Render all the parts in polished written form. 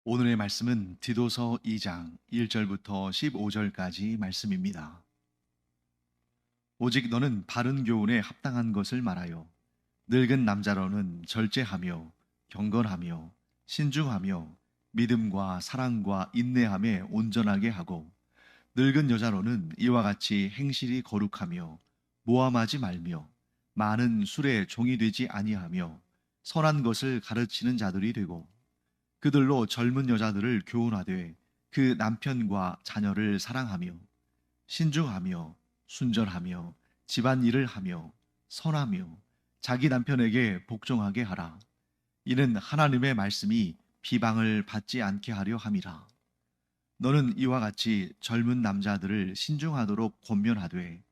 오늘의 말씀은 디도서 2장 1절부터 15절까지 말씀입니다. 오직 너는 바른 교훈에 합당한 것을 말하여 늙은 남자로는 절제하며 경건하며 신중하며 믿음과 사랑과 인내함에 온전하게 하고 늙은 여자로는 이와 같이 행실이 거룩하며 모함하지 말며 많은 술에 종이 되지 아니하며 선한 것을 가르치는 자들이 되고 그들로 젊은 여자들을 교훈하되 그 남편과 자녀를 사랑하며 신중하며 순전하며 집안일을 하며 선하며 자기 남편에게 복종하게 하라. 이는 하나님의 말씀이 비방을 받지 않게 하려 함이라. 너는 이와 같이 젊은 남자들을 신중하도록 권면하되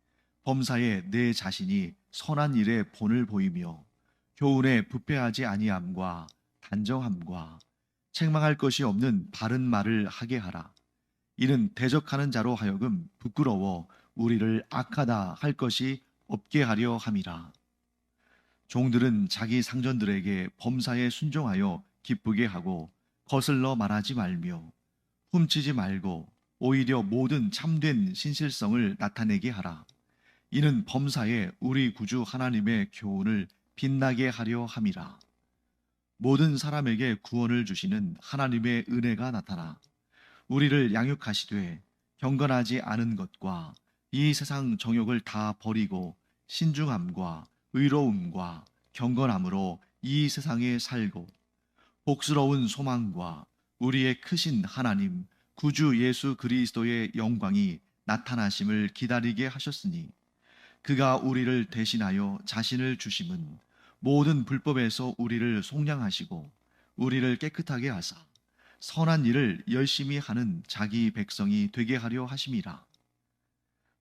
범사에 내 자신이 선한 일에 본을 보이며 교훈에 부패하지 아니함과 단정함과 책망할 것이 없는 바른 말을 하게 하라. 이는 대적하는 자로 하여금 부끄러워 우리를 악하다 할 것이 없게 하려 함이라. 종들은 자기 상전들에게 범사에 순종하여 기쁘게 하고 거슬러 말하지 말며 훔치지 말고 오히려 모든 참된 신실성을 나타내게 하라. 이는 범사에 우리 구주 하나님의 교훈을 빛나게 하려 함이라. 모든 사람에게 구원을 주시는 하나님의 은혜가 나타나 우리를 양육하시되 경건하지 않은 것과 이 세상 정욕을 다 버리고 신중함과 의로움과 경건함으로 이 세상에 살고 복스러운 소망과 우리의 크신 하나님 구주 예수 그리스도의 영광이 나타나심을 기다리게 하셨으니 그가 우리를 대신하여 자신을 주심은 모든 불법에서 우리를 속량하시고 우리를 깨끗하게 하사 선한 일을 열심히 하는 자기 백성이 되게 하려 하심이라.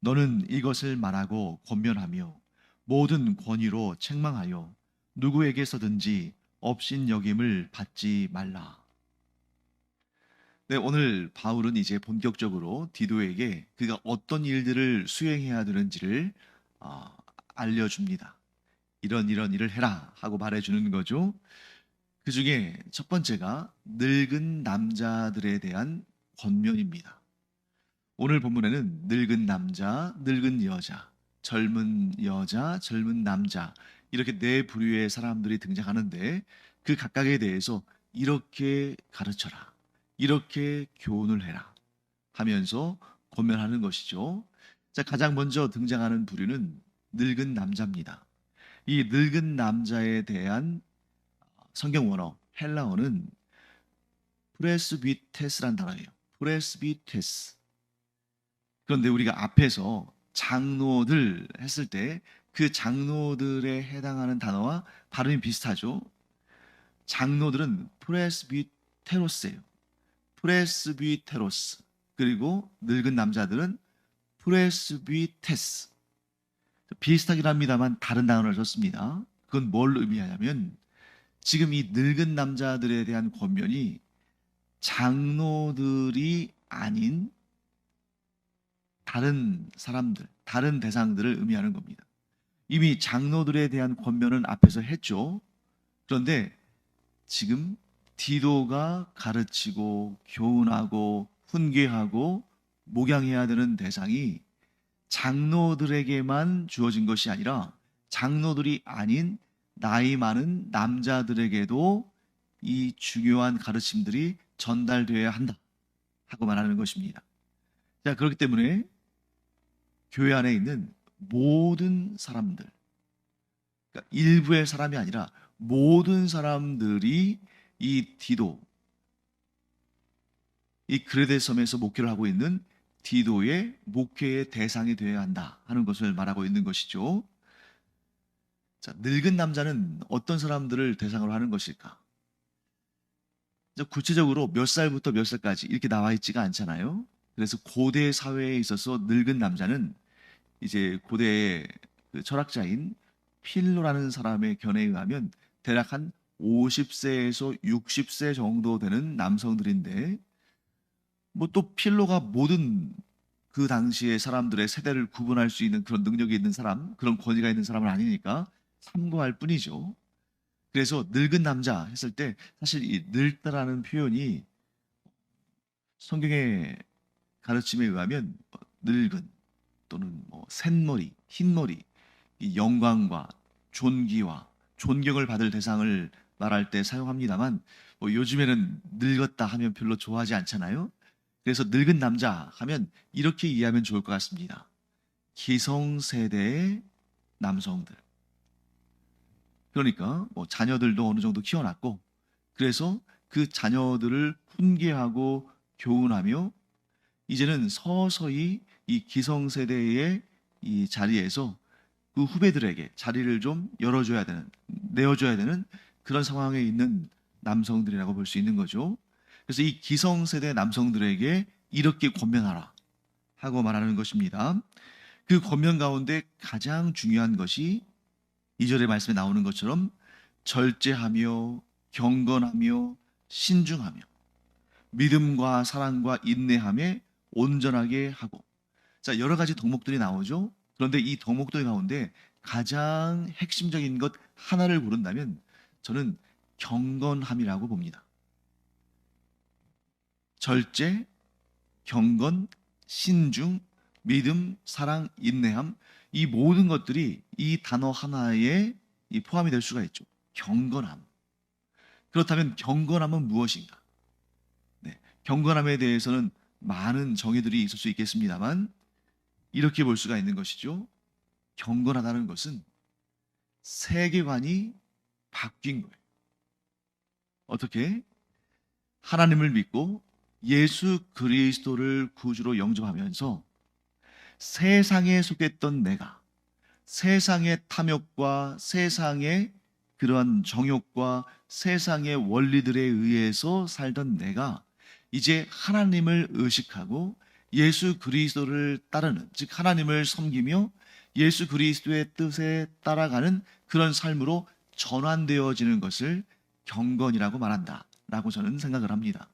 너는 이것을 말하고 권면하며 모든 권위로 책망하여 누구에게서든지 업신여김을 받지 말라. 네, 오늘 바울은 이제 본격적으로 디도에게 그가 어떤 일들을 수행해야 되는지를 어, 알려줍니다. 이런 일을 해라 하고 말해주는 거죠. 그 중에 첫 번째가 늙은 남자들에 대한 권면입니다. 오늘 본문에는 늙은 남자, 늙은 여자, 젊은 여자, 젊은 남자 이렇게 네 부류의 사람들이 등장하는데 그 각각에 대해서 이렇게 가르쳐라, 이렇게 교훈을 해라 하면서 권면하는 것이죠. 자, 가장 먼저 등장하는 부류는 늙은 남자입니다. 이 늙은 남자에 대한 성경 원어, 헬라어는 프레스비테스란 단어예요. 프레스비테스. 그런데 우리가 앞에서 장로들 했을 때 그 장로들에 해당하는 단어와 발음이 비슷하죠. 장로들은 프레스비테로스예요. 프레스비테로스. 그리고 늙은 남자들은 프레스비테스. 비슷하긴 합니다만 다른 단어를 썼습니다. 그건 뭘 의미하냐면 지금 이 늙은 남자들에 대한 권면이 장로들이 아닌 다른 사람들, 다른 대상들을 의미하는 겁니다. 이미 장로들에 대한 권면은 앞에서 했죠. 그런데 지금 디도가 가르치고 교훈하고 훈계하고 목양해야 되는 대상이 장로들에게만 주어진 것이 아니라 장로들이 아닌 나이 많은 남자들에게도 이 중요한 가르침들이 전달되어야 한다 하고 말하는 것입니다. 자, 그렇기 때문에 교회 안에 있는 모든 사람들, 그러니까 일부의 사람이 아니라 모든 사람들이 이 디도, 이 그레데 섬에서 목회를 하고 있는 디도의 목회의 대상이 되어야 한다 하는 것을 말하고 있는 것이죠. 자, 늙은 남자는 어떤 사람들을 대상으로 하는 것일까? 구체적으로 몇 살부터 몇 살까지 이렇게 나와 있지가 않잖아요. 그래서 고대 사회에 있어서 늙은 남자는 이제 고대의 그 철학자인 필로라는 사람의 견해에 의하면 대략 한 50세에서 60세 정도 되는 남성들인데 뭐 또 필로가 모든 그 당시에 사람들의 세대를 구분할 수 있는 그런 능력이 있는 사람, 그런 권위가 있는 사람은 아니니까 참고할 뿐이죠. 그래서 늙은 남자 했을 때 사실 이 늙다라는 표현이 성경의 가르침에 의하면 늙은 또는 샌머리, 흰머리, 이 영광과 존귀와 존경을 받을 대상을 말할 때 사용합니다만 요즘에는 늙었다 하면 별로 좋아하지 않잖아요. 그래서 늙은 남자 하면 이렇게 이해하면 좋을 것 같습니다. 기성세대의 남성들. 그러니까 자녀들도 어느 정도 키워놨고, 그래서 그 자녀들을 훈계하고 교훈하며 이제는 서서히 이 기성세대의 이 자리에서 그 후배들에게 자리를 좀 내어줘야 되는 그런 상황에 있는 남성들이라고 볼 수 있는 거죠. 그래서 이 기성세대 남성들에게 이렇게 권면하라 하고 말하는 것입니다. 그 권면 가운데 가장 중요한 것이 2절의 말씀에 나오는 것처럼 절제하며 경건하며 신중하며 믿음과 사랑과 인내함에 온전하게 하고. 자, 여러 가지 덕목들이 나오죠. 그런데 이 덕목들 가운데 가장 핵심적인 것 하나를 고른다면 저는 경건함이라고 봅니다. 절제, 경건, 신중, 믿음, 사랑, 인내함, 이 모든 것들이 이 단어 하나에 포함이 될 수가 있죠. 경건함. 그렇다면 경건함은 무엇인가? 네, 경건함에 대해서는 많은 정의들이 있을 수 있겠습니다만 이렇게 볼 수가 있는 것이죠. 경건하다는 것은 세계관이 바뀐 거예요. 어떻게? 하나님을 믿고 예수 그리스도를 구주로 영접하면서 세상에 속했던 내가, 세상의 탐욕과 세상의 그러한 정욕과 세상의 원리들에 의해서 살던 내가 이제 하나님을 의식하고 예수 그리스도를 따르는, 즉 하나님을 섬기며 예수 그리스도의 뜻에 따라가는 그런 삶으로 전환되어지는 것을 경건이라고 말한다라고 저는 생각을 합니다.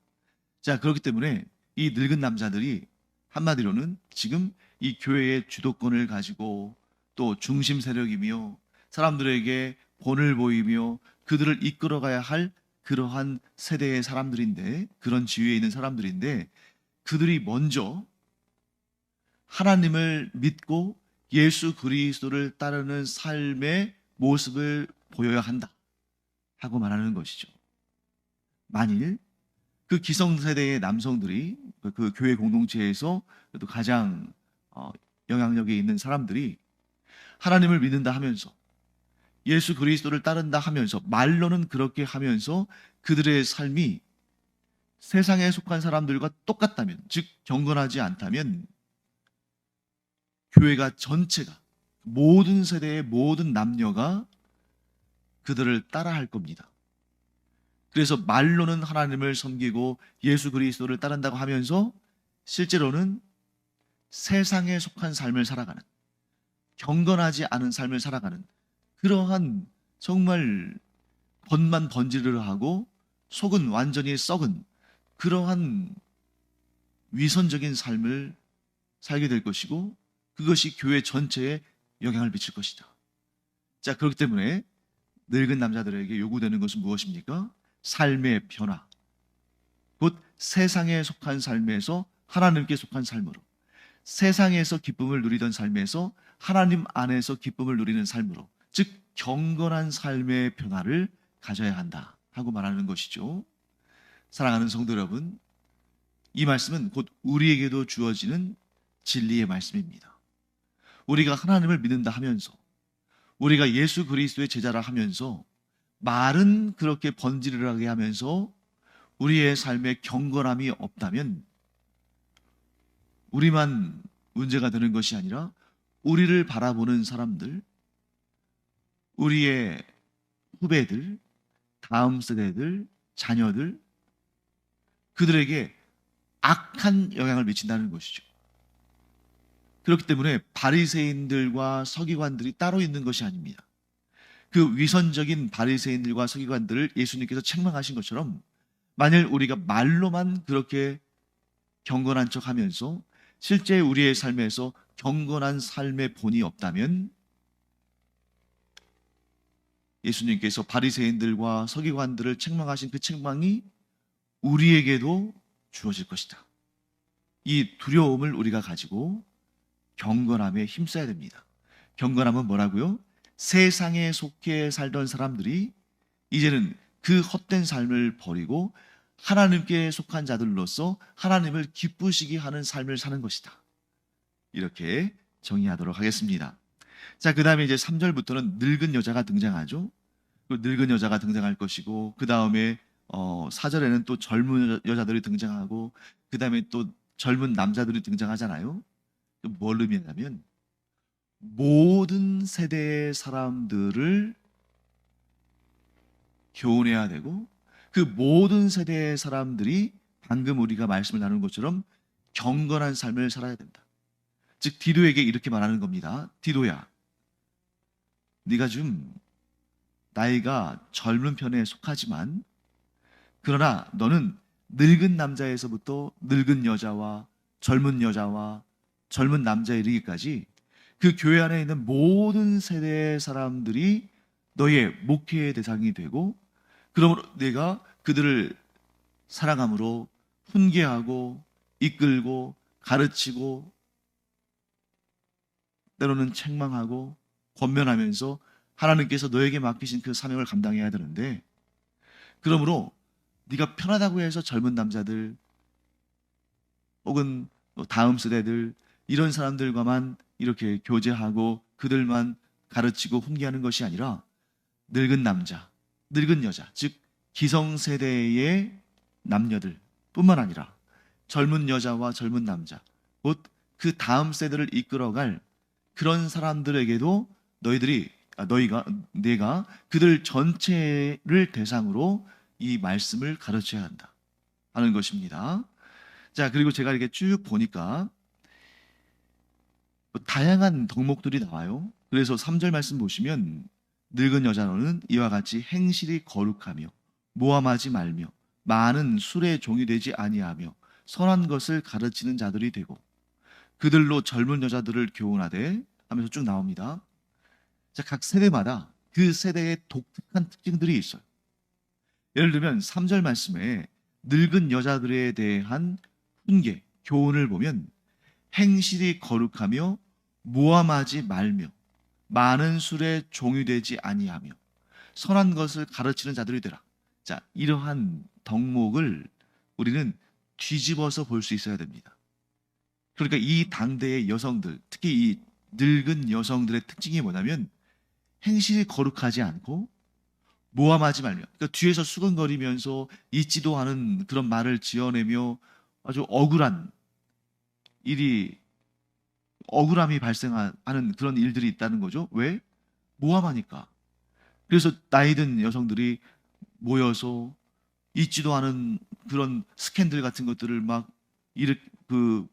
자, 그렇기 때문에 이 늙은 남자들이 한마디로는 지금 이 교회의 주도권을 가지고 또 중심 세력이며 사람들에게 본을 보이며 그들을 이끌어가야 할 그러한 세대의 사람들인데, 그런 지위에 있는 사람들인데, 그들이 먼저 하나님을 믿고 예수 그리스도를 따르는 삶의 모습을 보여야 한다 하고 말하는 것이죠. 만일 그 기성세대의 남성들이 그 교회 공동체에서 그래도 가장 영향력이 있는 사람들이 하나님을 믿는다 하면서 예수 그리스도를 따른다 하면서 말로는 그렇게 하면서 그들의 삶이 세상에 속한 사람들과 똑같다면, 즉 경건하지 않다면 교회가 전체가, 모든 세대의 모든 남녀가 그들을 따라할 겁니다. 그래서 말로는 하나님을 섬기고 예수 그리스도를 따른다고 하면서 실제로는 세상에 속한 삶을 살아가는, 경건하지 않은 삶을 살아가는 그러한 정말 번만 번지르르 하고 속은 완전히 썩은 그러한 위선적인 삶을 살게 될 것이고, 그것이 교회 전체에 영향을 미칠 것이다. 자, 그렇기 때문에 늙은 남자들에게 요구되는 것은 무엇입니까? 삶의 변화, 곧 세상에 속한 삶에서 하나님께 속한 삶으로, 세상에서 기쁨을 누리던 삶에서 하나님 안에서 기쁨을 누리는 삶으로, 즉 경건한 삶의 변화를 가져야 한다 하고 말하는 것이죠. 사랑하는 성도 여러분, 이 말씀은 곧 우리에게도 주어지는 진리의 말씀입니다. 우리가 하나님을 믿는다 하면서, 우리가 예수 그리스도의 제자라 하면서 말은 그렇게 번지르르하게 하면서 우리의 삶에 경건함이 없다면 우리만 문제가 되는 것이 아니라 우리를 바라보는 사람들, 우리의 후배들, 다음 세대들, 자녀들, 그들에게 악한 영향을 미친다는 것이죠. 그렇기 때문에 바리새인들과 서기관들이 따로 있는 것이 아닙니다. 그 위선적인 바리새인들과 서기관들을 예수님께서 책망하신 것처럼 만일 우리가 말로만 그렇게 경건한 척하면서 실제 우리의 삶에서 경건한 삶의 본이 없다면 예수님께서 바리새인들과 서기관들을 책망하신 그 책망이 우리에게도 주어질 것이다 이 두려움을 우리가 가지고 경건함에 힘써야 됩니다. 경건함은 뭐라고요? 세상에 속해 살던 사람들이 이제는 그 헛된 삶을 버리고 하나님께 속한 자들로서 하나님을 기쁘시게 하는 삶을 사는 것이다. 이렇게 정의하도록 하겠습니다. 자, 그 다음에 이제 3절부터는 늙은 여자가 등장하죠. 그 늙은 여자가 등장할 것이고, 그 다음에 4절에는 또 젊은 여자들이 등장하고, 그 다음에 또 젊은 남자들이 등장하잖아요. 뭘 의미하냐면 모든 세대의 사람들을 교훈해야 되고, 그 모든 세대의 사람들이 방금 우리가 말씀을 나눈 것처럼 경건한 삶을 살아야 된다. 즉 디도에게 이렇게 말하는 겁니다. 디도야, 네가 좀 나이가 젊은 편에 속하지만 그러나 너는 늙은 남자에서부터 늙은 여자와 젊은 남자에 이르기까지 그 교회 안에 있는 모든 세대의 사람들이 너의 목회의 대상이 되고, 그러므로 내가 그들을 사랑함으로 훈계하고 이끌고 가르치고 때로는 책망하고 권면하면서 하나님께서 너에게 맡기신 그 사명을 감당해야 되는데, 그러므로 네가 편하다고 해서 젊은 남자들 혹은 다음 세대들 이런 사람들과만 이렇게 교제하고 그들만 가르치고 훈계하는 것이 아니라 늙은 남자, 늙은 여자, 즉 기성세대의 남녀들 뿐만 아니라 젊은 여자와 젊은 남자, 곧 그 다음 세대를 이끌어갈 그런 사람들에게도 내가 그들 전체를 대상으로 이 말씀을 가르쳐야 한다 하는 것입니다. 자, 그리고 제가 이렇게 쭉 보니까 다양한 덕목들이 나와요. 그래서 3절 말씀 보시면 늙은 여자로는 이와 같이 행실이 거룩하며 모함하지 말며 많은 술에 종이 되지 아니하며 선한 것을 가르치는 자들이 되고 그들로 젊은 여자들을 교훈하되 하면서 쭉 나옵니다. 자, 각 세대마다 그 세대의 독특한 특징들이 있어요. 예를 들면 3절 말씀에 늙은 여자들에 대한 훈계, 교훈을 보면 행실이 거룩하며 모함하지 말며 많은 술에 종유되지 아니하며 선한 것을 가르치는 자들이 되라. 자, 이러한 덕목을 우리는 뒤집어서 볼 수 있어야 됩니다. 그러니까 이 당대의 여성들, 특히 이 늙은 여성들의 특징이 뭐냐면 행실이 거룩하지 않고 모함하지 말며, 그러니까 뒤에서 수근거리면서 있지도 않은 그런 말을 지어내며 아주 억울함이 발생하는 그런 일들이 있다는 거죠. 왜? 모함하니까. 그래서 나이든 여성들이 모여서 있지도 않은 그런 스캔들 같은 것들을 막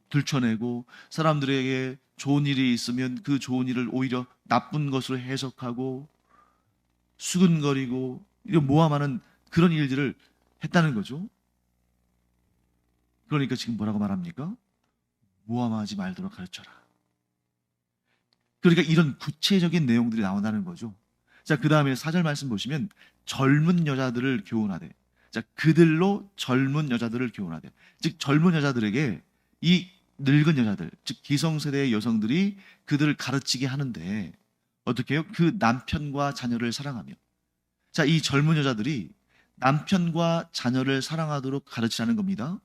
들춰내고 사람들에게 좋은 일이 있으면 그 좋은 일을 오히려 나쁜 것으로 해석하고 수근거리고 이런 모함하는 그런 일들을 했다는 거죠. 그러니까 지금 뭐라고 말합니까? 모함하지 말도록 가르쳐라. 그러니까 이런 구체적인 내용들이 나온다는 거죠. 자, 그 다음에 4절 말씀 보시면 젊은 여자들을 교훈하되, 자, 그들로 젊은 여자들을 교훈하되, 즉 젊은 여자들에게 이 늙은 여자들, 즉 기성세대의 여성들이 그들을 가르치게 하는데 어떻게 해요? 그 남편과 자녀를 사랑하며, 자, 이 젊은 여자들이 남편과 자녀를 사랑하도록 가르치라는 겁니다.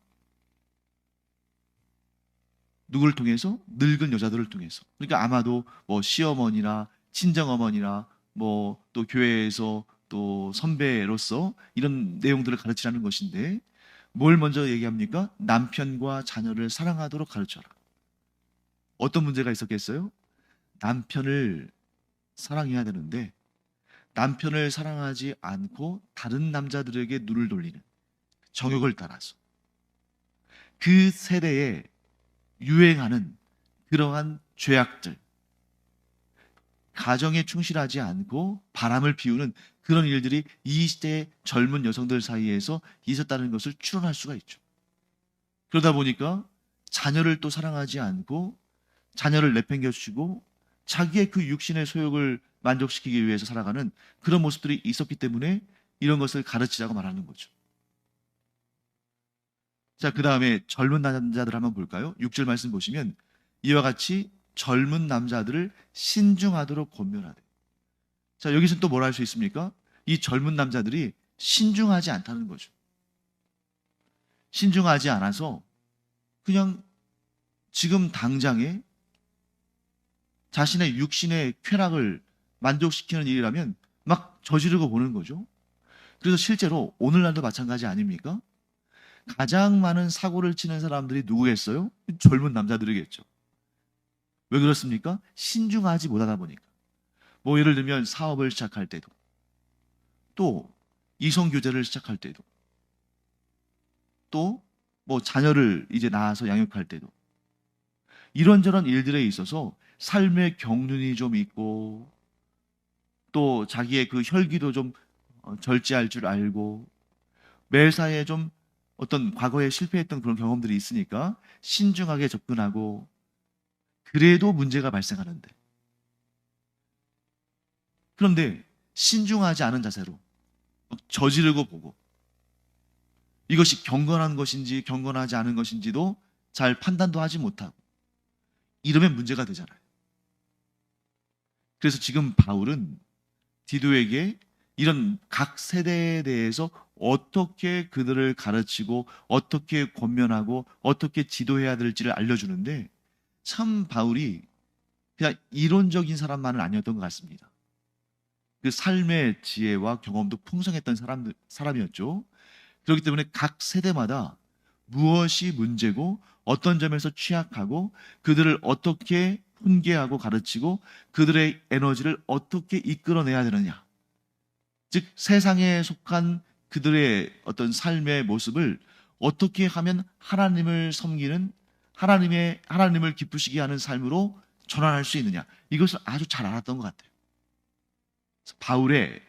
누구를 통해서? 늙은 여자들을 통해서. 그러니까 아마도 뭐 시어머니나 친정어머니나 뭐 또 교회에서 또 선배로서 이런 내용들을 가르치라는 것인데, 뭘 먼저 얘기합니까? 남편과 자녀를 사랑하도록 가르쳐라. 어떤 문제가 있었겠어요? 남편을 사랑해야 되는데 남편을 사랑하지 않고 다른 남자들에게 눈을 돌리는 정욕을 따라서 그 세대에 유행하는 그러한 죄악들, 가정에 충실하지 않고 바람을 피우는 그런 일들이 이 시대의 젊은 여성들 사이에서 있었다는 것을 추론할 수가 있죠. 그러다 보니까 자녀를 또 사랑하지 않고 자녀를 내팽겨치고 자기의 그 육신의 소욕을 만족시키기 위해서 살아가는 그런 모습들이 있었기 때문에 이런 것을 가르치자고 말하는 거죠. 자, 그 다음에 젊은 남자들 한번 볼까요? 6절 말씀 보시면 이와 같이 젊은 남자들을 신중하도록 권면하되. 자, 여기서 또 뭐라 할 수 있습니까? 이 젊은 남자들이 신중하지 않다는 거죠. 신중하지 않아서 그냥 지금 당장에 자신의 육신의 쾌락을 만족시키는 일이라면 막 저지르고 보는 거죠. 그래서 실제로 오늘날도 마찬가지 아닙니까? 가장 많은 사고를 치는 사람들이 누구겠어요? 젊은 남자들이겠죠. 왜 그렇습니까? 신중하지 못하다 보니까. 뭐 예를 들면 사업을 시작할 때도, 또 이성 교제를 시작할 때도, 또 뭐 자녀를 이제 낳아서 양육할 때도, 이런저런 일들에 있어서 삶의 경륜이 좀 있고, 또 자기의 그 혈기도 좀 절제할 줄 알고, 매사에 좀 어떤 과거에 실패했던 그런 경험들이 있으니까 신중하게 접근하고, 그래도 문제가 발생하는데, 그런데 신중하지 않은 자세로 막 저지르고 보고, 이것이 경건한 것인지 경건하지 않은 것인지도 잘 판단도 하지 못하고, 이러면 문제가 되잖아요. 그래서 지금 바울은 디도에게 이런 각 세대에 대해서 어떻게 그들을 가르치고 어떻게 권면하고 어떻게 지도해야 될지를 알려주는데, 참 바울이 그냥 이론적인 사람만은 아니었던 것 같습니다. 그 삶의 지혜와 경험도 풍성했던 사람이었죠. 그렇기 때문에 각 세대마다 무엇이 문제고 어떤 점에서 취약하고 그들을 어떻게 훈계하고 가르치고 그들의 에너지를 어떻게 이끌어내야 되느냐. 즉 세상에 속한 그들의 어떤 삶의 모습을 어떻게 하면 하나님을 섬기는, 하나님을 기쁘시게 하는 삶으로 전환할 수 있느냐. 이것을 아주 잘 알았던 것 같아요. 바울의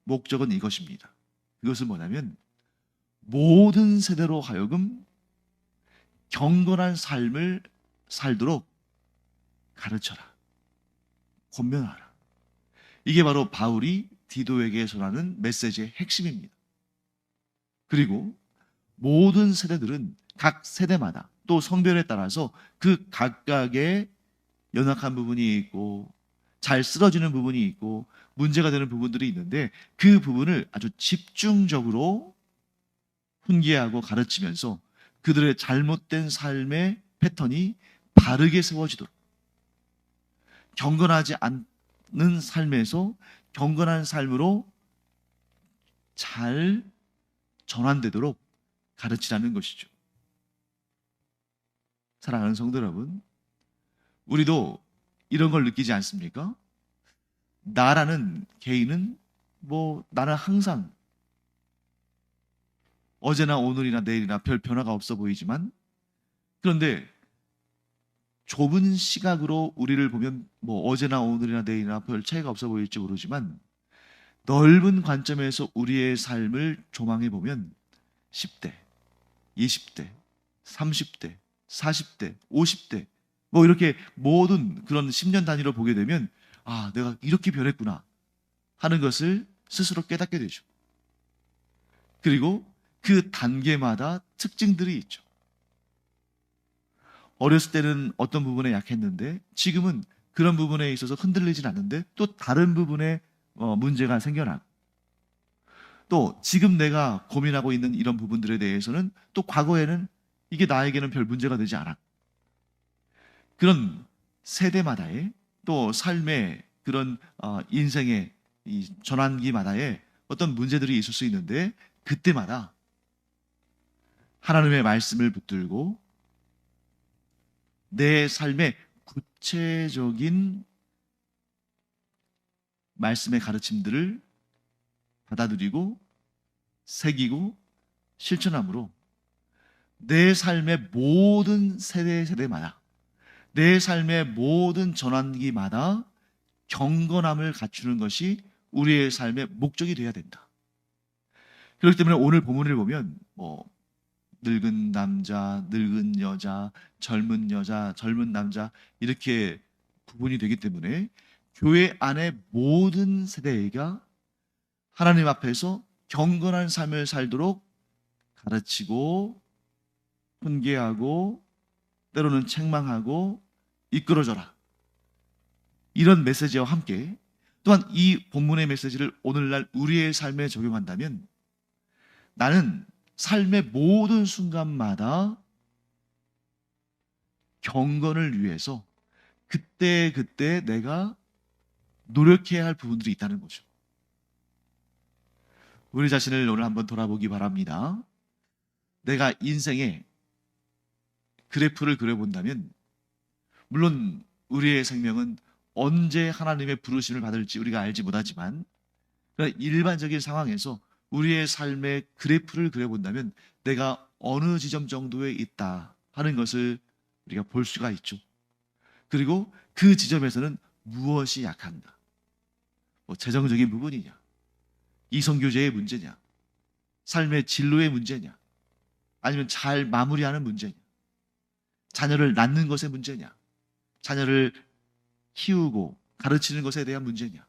목적은 이것입니다. 그것은 뭐냐면 모든 세대로 하여금 경건한 삶을 살도록 가르쳐라, 권면하라. 이게 바로 바울이 디도에게 전하는 메시지의 핵심입니다. 그리고 모든 세대들은 각 세대마다 또 성별에 따라서 그 각각의 연약한 부분이 있고 잘 쓰러지는 부분이 있고 문제가 되는 부분들이 있는데, 그 부분을 아주 집중적으로 훈계하고 가르치면서 그들의 잘못된 삶의 패턴이 바르게 세워지도록, 경건하지 않는 삶에서 경건한 삶으로 잘 전환되도록 가르치라는 것이죠. 사랑하는 성도 여러분, 우리도 이런 걸 느끼지 않습니까? 나라는 개인은 나는 항상 어제나 오늘이나 내일이나 별 변화가 없어 보이지만, 그런데 좁은 시각으로 우리를 보면 어제나 오늘이나 내일이나 별 차이가 없어 보일지 모르지만, 넓은 관점에서 우리의 삶을 조망해 보면 10대, 20대, 30대, 40대, 50대 이렇게 모든 그런 10년 단위로 보게 되면 내가 이렇게 변했구나 하는 것을 스스로 깨닫게 되죠. 그리고 그 단계마다 특징들이 있죠. 어렸을 때는 어떤 부분에 약했는데 지금은 그런 부분에 있어서 흔들리진 않는데 또 다른 부분에 문제가 생겨나고, 또 지금 내가 고민하고 있는 이런 부분들에 대해서는 또 과거에는 이게 나에게는 별 문제가 되지 않았고, 그런 세대마다의 또 삶의 그런 인생의 이 전환기마다의 어떤 문제들이 있을 수 있는데, 그때마다 하나님의 말씀을 붙들고 내 삶의 구체적인 말씀의 가르침들을 받아들이고 새기고 실천함으로 내 삶의 모든 세대마다, 내 삶의 모든 전환기마다 경건함을 갖추는 것이 우리의 삶의 목적이 되어야 된다. 그렇기 때문에 오늘 본문을 보면 늙은 남자, 늙은 여자, 젊은 여자, 젊은 남자 이렇게 구분이 되기 때문에 교회 안의 모든 세대가 하나님 앞에서 경건한 삶을 살도록 가르치고 훈계하고 때로는 책망하고 이끌어줘라. 이런 메시지와 함께 또한 이 본문의 메시지를 오늘날 우리의 삶에 적용한다면 나는 삶의 모든 순간마다 경건을 위해서 그때그때 내가 노력해야 할 부분들이 있다는 거죠. 우리 자신을 오늘 한번 돌아보기 바랍니다. 내가 인생에 그래프를 그려본다면 물론 우리의 생명은 언제 하나님의 부르심을 받을지 우리가 알지 못하지만 일반적인 상황에서 우리의 삶의 그래프를 그려본다면 내가 어느 지점 정도에 있다 하는 것을 우리가 볼 수가 있죠. 그리고 그 지점에서는 무엇이 약한가? 재정적인 부분이냐? 이성교제의 문제냐? 삶의 진로의 문제냐? 아니면 잘 마무리하는 문제냐? 자녀를 낳는 것의 문제냐? 자녀를 키우고 가르치는 것에 대한 문제냐?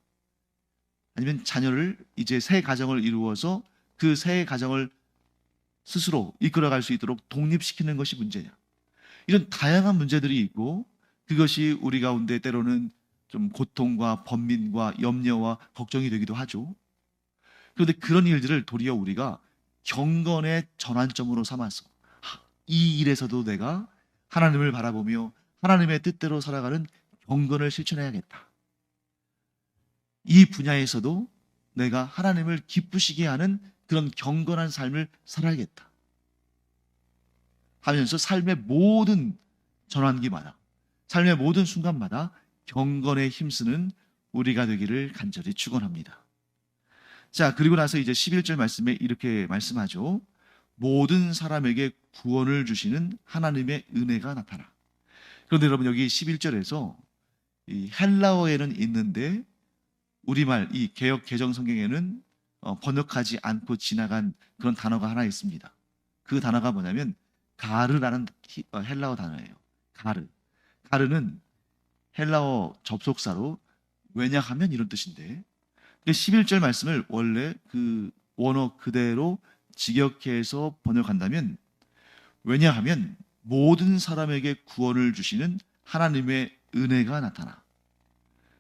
아니면 자녀를 이제 새 가정을 이루어서 그 새 가정을 스스로 이끌어갈 수 있도록 독립시키는 것이 문제냐? 이런 다양한 문제들이 있고 그것이 우리 가운데 때로는 좀 고통과 번민과 염려와 걱정이 되기도 하죠. 그런데 그런 일들을 도리어 우리가 경건의 전환점으로 삼아서 이 일에서도 내가 하나님을 바라보며 하나님의 뜻대로 살아가는 경건을 실천해야겠다. 이 분야에서도 내가 하나님을 기쁘시게 하는 그런 경건한 삶을 살아야겠다 하면서 삶의 모든 전환기마다, 삶의 모든 순간마다 경건에 힘쓰는 우리가 되기를 간절히 축원합니다. 자, 그리고 나서 이제 11절 말씀에 이렇게 말씀하죠. 모든 사람에게 구원을 주시는 하나님의 은혜가 나타나. 그런데 여러분 여기 11절에서 이 헬라어에는 있는데 우리말 이 개역 개정 성경에는 번역하지 않고 지나간 그런 단어가 하나 있습니다. 그 단어가 뭐냐면 가르라는 헬라어 단어예요. 가르. 가르는 헬라어 접속사로 왜냐하면 이런 뜻인데 11절 말씀을 원래 그 원어 그대로 직역해서 번역한다면 왜냐하면 모든 사람에게 구원을 주시는 하나님의 은혜가 나타나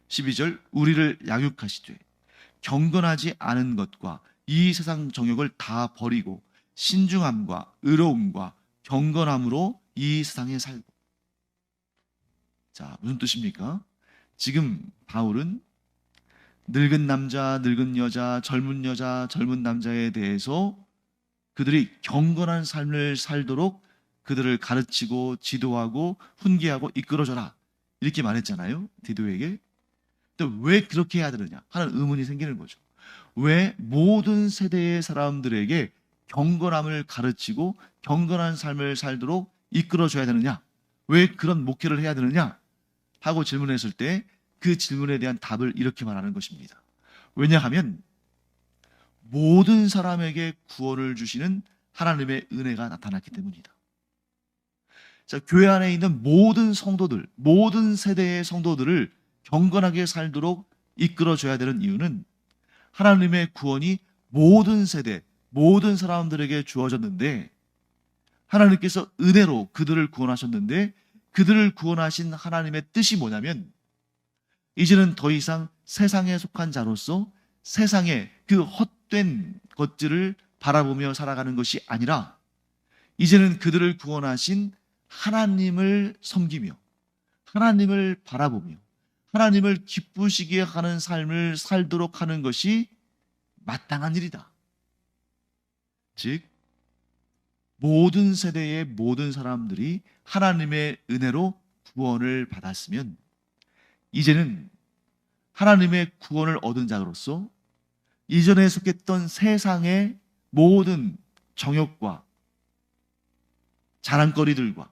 12절 우리를 양육하시되 경건하지 않은 것과 이 세상 정욕을 다 버리고 신중함과 의로움과 경건함으로 이 세상에 살고. 자, 무슨 뜻입니까? 지금 바울은 늙은 남자, 늙은 여자, 젊은 여자, 젊은 남자에 대해서 그들이 경건한 삶을 살도록 그들을 가르치고 지도하고 훈계하고 이끌어줘라 이렇게 말했잖아요. 디도에게. 또 왜 그렇게 해야 되느냐 하는 의문이 생기는 거죠. 왜 모든 세대의 사람들에게 경건함을 가르치고 경건한 삶을 살도록 이끌어줘야 되느냐? 왜 그런 목회를 해야 되느냐? 하고 질문했을 때 그 질문에 대한 답을 이렇게 말하는 것입니다. 왜냐하면 모든 사람에게 구원을 주시는 하나님의 은혜가 나타났기 때문이다. 자, 교회 안에 있는 모든 성도들, 모든 세대의 성도들을 경건하게 살도록 이끌어줘야 되는 이유는 하나님의 구원이 모든 세대, 모든 사람들에게 주어졌는데 하나님께서 은혜로 그들을 구원하셨는데 그들을 구원하신 하나님의 뜻이 뭐냐면 이제는 더 이상 세상에 속한 자로서 세상의 그 헛된 것들을 바라보며 살아가는 것이 아니라 이제는 그들을 구원하신 하나님을 섬기며 하나님을 바라보며 하나님을 기쁘시게 하는 삶을 살도록 하는 것이 마땅한 일이다. 즉 모든 세대의 모든 사람들이 하나님의 은혜로 구원을 받았으면 이제는 하나님의 구원을 얻은 자로서 이전에 속했던 세상의 모든 정욕과 자랑거리들과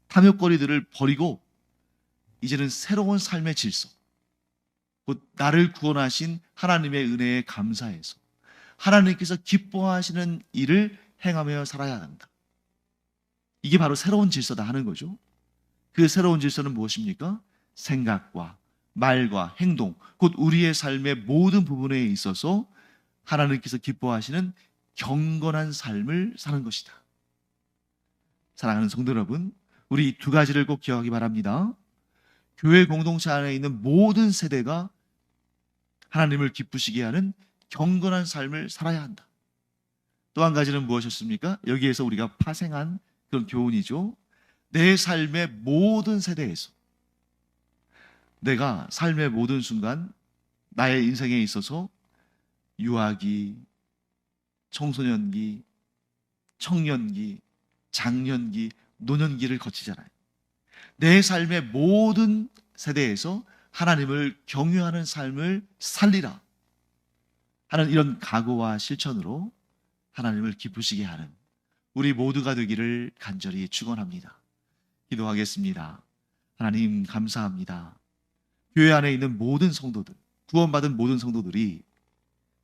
탐욕거리들을 버리고 이제는 새로운 삶의 질서, 곧 나를 구원하신 하나님의 은혜에 감사해서 하나님께서 기뻐하시는 일을 행하며 살아야 한다. 이게 바로 새로운 질서다 하는 거죠. 그 새로운 질서는 무엇입니까? 생각과 말과 행동, 곧 우리의 삶의 모든 부분에 있어서 하나님께서 기뻐하시는 경건한 삶을 사는 것이다. 사랑하는 성도 여러분, 우리 이 두 가지를 꼭 기억하기 바랍니다. 교회 공동체 안에 있는 모든 세대가 하나님을 기쁘시게 하는 경건한 삶을 살아야 한다. 또 한 가지는 무엇이었습니까? 여기에서 우리가 파생한 그런 교훈이죠. 내 삶의 모든 세대에서, 내가 삶의 모든 순간 나의 인생에 있어서 유아기, 청소년기, 청년기, 장년기, 노년기를 거치잖아요. 내 삶의 모든 세대에서 하나님을 경유하는 삶을 살리라 하는 이런 각오와 실천으로 하나님을 기쁘시게 하는 우리 모두가 되기를 간절히 축원합니다. 기도하겠습니다. 하나님 감사합니다. 교회 안에 있는 모든 성도들, 구원받은 모든 성도들이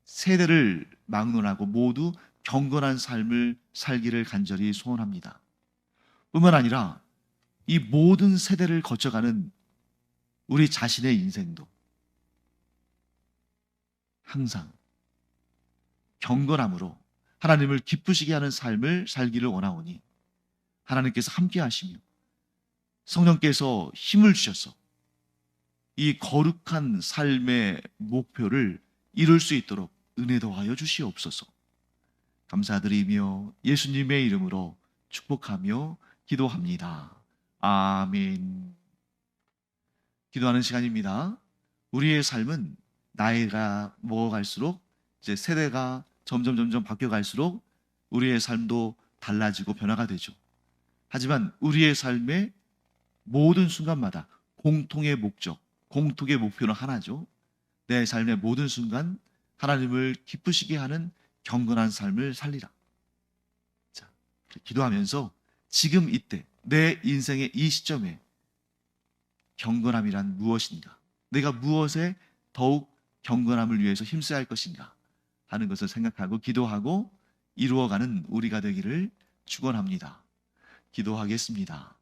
세대를 막론하고 모두 경건한 삶을 살기를 간절히 소원합니다. 뿐만 아니라 이 모든 세대를 거쳐가는 우리 자신의 인생도 항상 경건함으로 하나님을 기쁘시게 하는 삶을 살기를 원하오니 하나님께서 함께 하시며 성령께서 힘을 주셔서 이 거룩한 삶의 목표를 이룰 수 있도록 은혜 더하여 주시옵소서. 감사드리며 예수님의 이름으로 축복하며 기도합니다. 아멘. 기도하는 시간입니다. 우리의 삶은 나이가 먹어갈수록 이제 세대가 점점 바뀌어갈수록 우리의 삶도 달라지고 변화가 되죠. 하지만 우리의 삶의 모든 순간마다 공통의 목적, 공통의 목표는 하나죠. 내 삶의 모든 순간 하나님을 기쁘시게 하는 경건한 삶을 살리라. 자, 기도하면서 지금 이때 내 인생의 이 시점에 경건함이란 무엇인가? 내가 무엇에 더욱 경건함을 위해서 힘써야 할 것인가? 하는 것을 생각하고 기도하고 이루어가는 우리가 되기를 축원합니다. 기도하겠습니다.